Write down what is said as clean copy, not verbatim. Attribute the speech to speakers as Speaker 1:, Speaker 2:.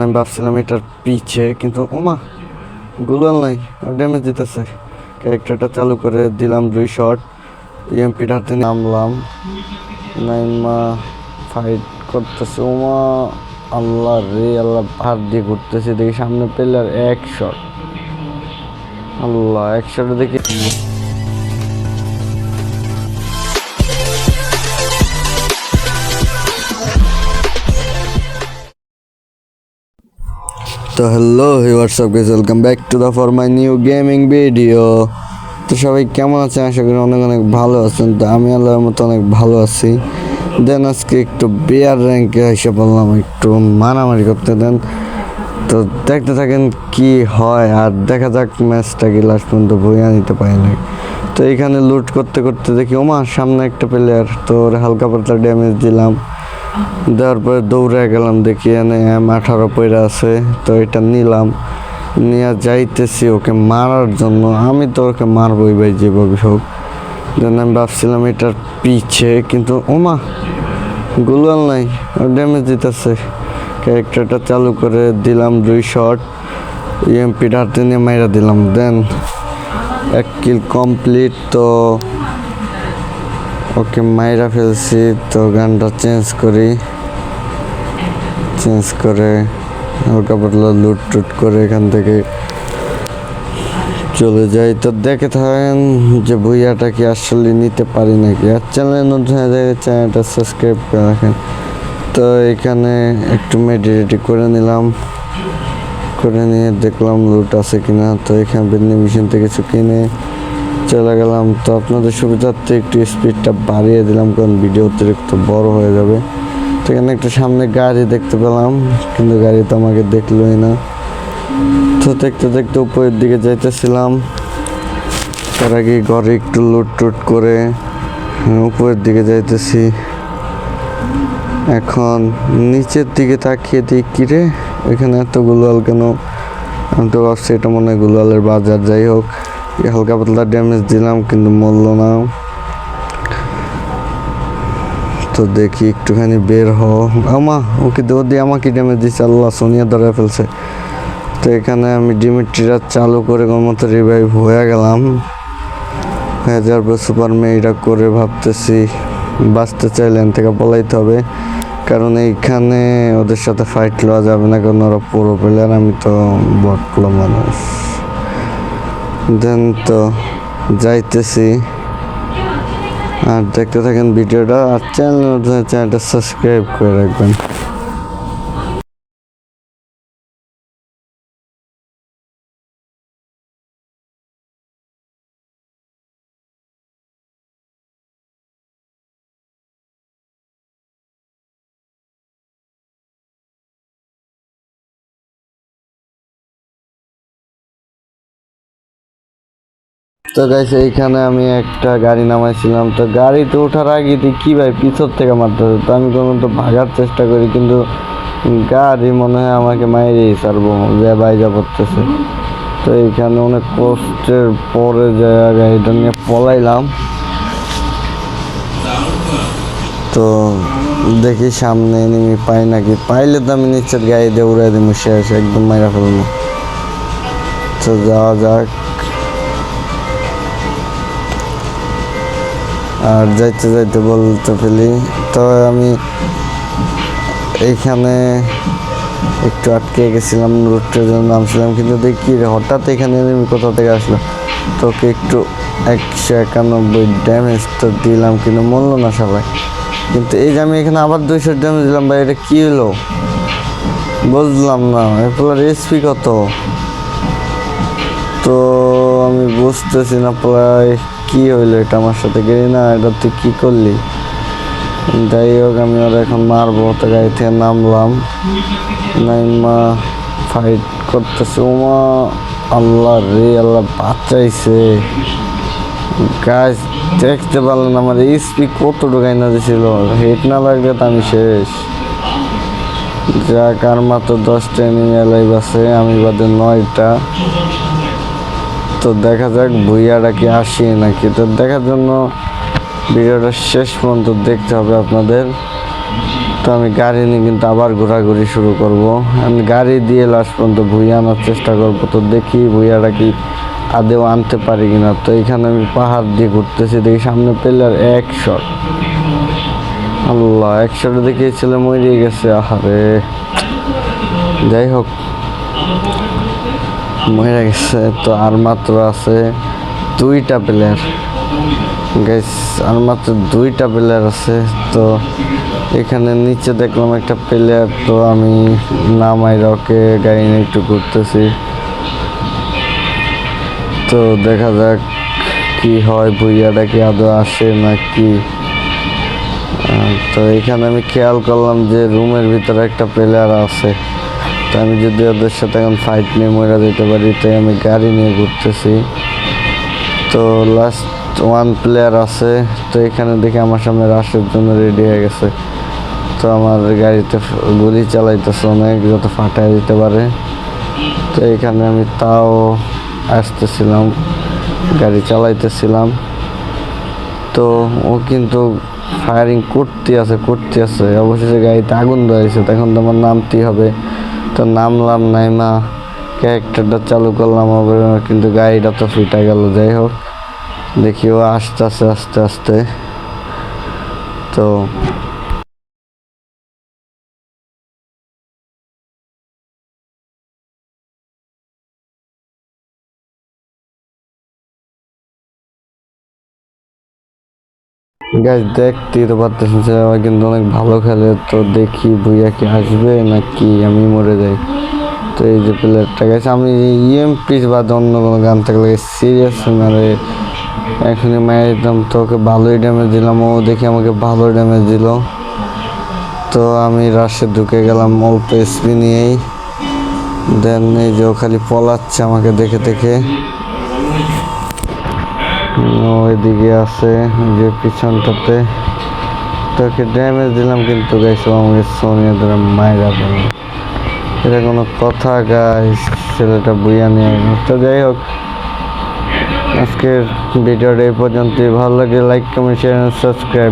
Speaker 1: আমি ভাবছিলাম এটার পিছে, কিন্তু ওমা গুগল নাই, ড্যামেজ দিতেছে। ক্যারেক্টারটা চালু করে দিলাম 2 শট, ইএমপির হাতে নামলাম। নাইমা ফাইট করতেছে, ওমা আল্লাহ রে আল্লাহ, হাত দিয়ে ঘুরতেছে, দেখি সামনে প্লেয়ার 1 শট, আল্লাহ 1 শটে দেখি। তো hello WhatsApp guys, welcome back to the for my new gaming video. তো সবাই কেমন আছেন? আশা করি অনেক অনেক ভালো আছেন। তো আমি আল্লাহর মতো অনেক ভালো আছি। দেন আজকে একটু বিয়ার র্যাঙ্কে এসে বললাম একটু মারামারি করতে। দেন তো দেখতে থাকেন কি হয়, আর দেখা যাক ম্যাচটা কি লাস্ট পর্যন্ত বইয়া নিতে পারি না। তো এইখানে লুট করতে করতে দেখি ওমা সামনে একটা প্লেয়ার, তো ওর হালকা পাতলা ড্যামেজ দিলাম। দেওয়ার পরে দৌড়ে গেলাম, দেখি এনে M18 পয়রা আছে, তো এটা নিলাম, নিয়ে যাইতেছি ওকে মারার জন্য। আমি তো ওকে মারবই ভাই যেভাবে হোক। দেন আমি ভাবছিলাম এটার পিছে, কিন্তু ওমা গুগল নাই, ড্যামেজ দিতেছে। ক্যারেক্টারটা চালু করে দিলাম 2 শট, ইএমপির হাতে নিয়ে মাইরা দিলাম। দেন 1 কিল কমপ্লিট। তো ওকে মাইরা ফেলছি। তো গানটা চেঞ্জ করে হালকা পাতলা লুট টুট করে এখান থেকে চলে যাই। তো দেখে থাকেন যে ভুইয়াটা কি আসলে নিতে পারি নাকি। আর চ্যানেলে নতুন হয়ে যায় চ্যানেলটা সাবস্ক্রাইব করে রাখেন। তো এখানে একটু মেডিটেটি করে নিলাম, করে নিয়ে দেখলাম লুট আছে কিনা। তো এখানে বেদনি মেশিন থেকে কিছু কিনে চলে গেলাম। তো আপনাদের সুবিধার্থে একটু স্পিডটা বাড়িয়ে দিলাম, কারণ ভিডিও অতিরিক্ত বড় হয়ে যাবে। তো এখানে একটু সামনে গাড়ি দেখতে পেলাম, কিন্তু গাড়ি তো আমাকে দেখলোই না। তো দেখতে দেখতে উপরের দিকে যাইতেছিলাম, তার আগে ঘরে একটু লুট টুট করে উপরের দিকে যাইতেছি। এখন নিচের দিকে তাকিয়ে দিই, কিরে এখানে এত গুলাল কেন? আমি তো ভাবছি এটা মনে হয় গুলালের বাজার। যাই হোক, হালকা পাতলা ড্যামেজ দিলাম, কিন্তু মরল না। তো দেখি একটুখানি বের আমা ওকে দৌড় দিয়ে আমাকে ড্যামেজ দিচ্ছে, আল্লাহ সোনিয়া ধরে ফেলছে। তো এখানে আমি ডিমিট্রিরা চালু করে কোন মতো রিভাইভ হয়ে গেলাম। হয়ে যাওয়ার পর সুপার মেয়েরা করে ভাবতেছি বাঁচতে চাইলে এখান থেকে পলাইতে হবে, কারণ এইখানে ওদের সাথে ফাইট লওয়া যাবে না, কারণ ওরা পুরো প্লেয়ার, আমি তো বটলো মানুষ। দেন তো যাইতেছি, আর দেখতে থাকেন ভিডিওটা, আর চ্যানেলটা সাবস্ক্রাইব করে রাখবেন। তো গাইস এইখানে আমি একটা গাড়ি নামাইছিলাম। তো গাড়িতে ওঠার আগে কি ভাই পিছর থেকে মারতেছে। তো আমি কোনো তো ভাগার চেষ্টা করি, কিন্তু গাড়ি মনে হয় আমাকে মাইরেই ছাড়বো, যে বাইজা পড়তেছে। তো এইখানে অনেক কষ্টের পরে যায় গাড়িটা নিয়ে পলাইলাম। তো দেখি সামনে এনিমি পাই নাকি, পাইলে তো আমি নিচের গাড়ি দিয়ে উড়াই দিব, শেষ একদম মাইরা ফেলবো। তো যাওয়া যাক। আর যাইতে যাইতে বলতে ফেলি, তো আমি এইখানে একটু আটকে গেছিলাম, রুটের জন্য নামছিলাম, কিন্তু দেখি হঠাৎ এখানে এনিমি কোথা থেকে আসলো। তোকে একটু 191 ড্যামেজ তো দিলাম, কিন্তু মরলো না সবাই। কিন্তু এই যে আমি এখানে আবার 200 ড্যামেজ দিলাম, ভাই এটা কী হলো বুঝলাম না। এরপর এসপি কত, তো আমি বুঝতেছি না প্রায় কি হইলো এটা আমার সাথে। গেলি না, এটা তুই কী করলি? যাই হোক, আমি ওরা এখন মারবো। তো গাড়ি থেকে নামলাম, নাইমা ফাইট করতেছে, ওমা আল্লাহ রে আল্লাহ, বাঁচাইছে। গাছ দেখতে পারলেন আমার স্পি কত ঢোকাই না দিয়েছিল, হেট না লাগলে তো আমি শেষ। যাক, আর মাত্র 10টা এনিমি লাইভ আছে, আমি বাদে 9টা। তো দেখা যাক ভুইয়াটা কি আসি নাকি। তো দেখার জন্য ভিডিওটা শেষ পর্যন্ত দেখতে হবে আপনাদের। তো আমি গাড়ি নিয়ে কিন্তু আবার ঘোরাঘুরি শুরু করব। আমি গাড়ি দিয়ে লাস্ট পর্যন্ত ভুইয়া আনার চেষ্টা করবো। তো দেখি ভুইয়াটা কি আদেও আনতে পারি কিনা। তো এখানে আমি পাহাড় দিয়ে ঘুরতেছি, দেখি সামনে পেলার এক শট। আল্লাহ, এক শটে দেখি ছেলে মরিয়ে গেছে। আহারে, যাই হোক মরে গেছে। তো আর মাত্র আছে 2টা প্লেয়ার গাইস, আর মাত্র 2টা প্লেয়ার আছে। তো এখানে নিচে দেখলাম একটা প্লেয়ার, তো আমি নামাই রকে গাড়ি নিয়ে একটু ঘুরতেছি। তো দেখা যাক কি হয়, ভুইয়াটা কি আদৌ আসে নাকি। তো এখানে আমি খেয়াল করলাম যে রুমের ভিতরে একটা প্লেয়ার আছে। তো আমি যদি ওদের সাথে এখন ফাইট নিয়ে মরে যেতে পারি, তাই আমি গাড়ি নিয়ে ঘুরতেছি। তো লাস্ট 1 প্লেয়ার আছে। তো এখানে দেখি আমার সামনে রাশের জন্য রেডি হয়ে গেছে। তো আমার গাড়িতে গুলি চালাইতেছে অনেক, যত ফাটাই দিতে পারে। তো এখানে আমি তাও আসতেছিলাম, গাড়ি চালাইতেছিলাম। তো ও কিন্তু ফায়ারিং করতে আছে। অবশেষে গাড়িতে আগুন ধরেছে, তখন তো আমার নামতেই হবে। তো নামলাম, নাইমা ক্যারেক্টারটা চালু করলাম আবার, কিন্তু গাড়িটা তো ফুটে গেল। যাই হোক, দেখি ও আসতেছে আস্তে আস্তে। তো গাইস, দেখতেই তো পারতেছেন সবাই কিন্তু অনেক ভালো খেলে। তো দেখি ভুইয়া কি আসবে নাকি আমি মরে যাই। তো এই যে প্লেয়ারটা গেছে, আমি ইএমপি বা অন্য কোনো গান থাকলে সিরিয়াস মারে এখনই মেরে দিতাম। তো ওকে ভালোই ড্যামেজ দিলাম, ও দেখি আমাকে ভালো ড্যামেজ দিল। তো আমি রাশে ঢুকে গেলাম অল্প এসপি নিয়েই। দেন এই যে ও খালি পলাচ্ছে আমাকে দেখে দেখে। ওইদিকে আছে যে পিছনটাতে। তোকে ড্যামেজ দিলাম, কিন্তু গাইস আমাকে সোনিয়া ধরে মায়েরা পেল। এটা কোনো কথা গাইস, ছেলেটা বুইয়া নিয়ে। তো যাই হোক, আজকের ভিডিওটা এই পর্যন্তই। ভালো লাগে লাইক, কমেন্ট, শেয়ার, সাবস্ক্রাইব।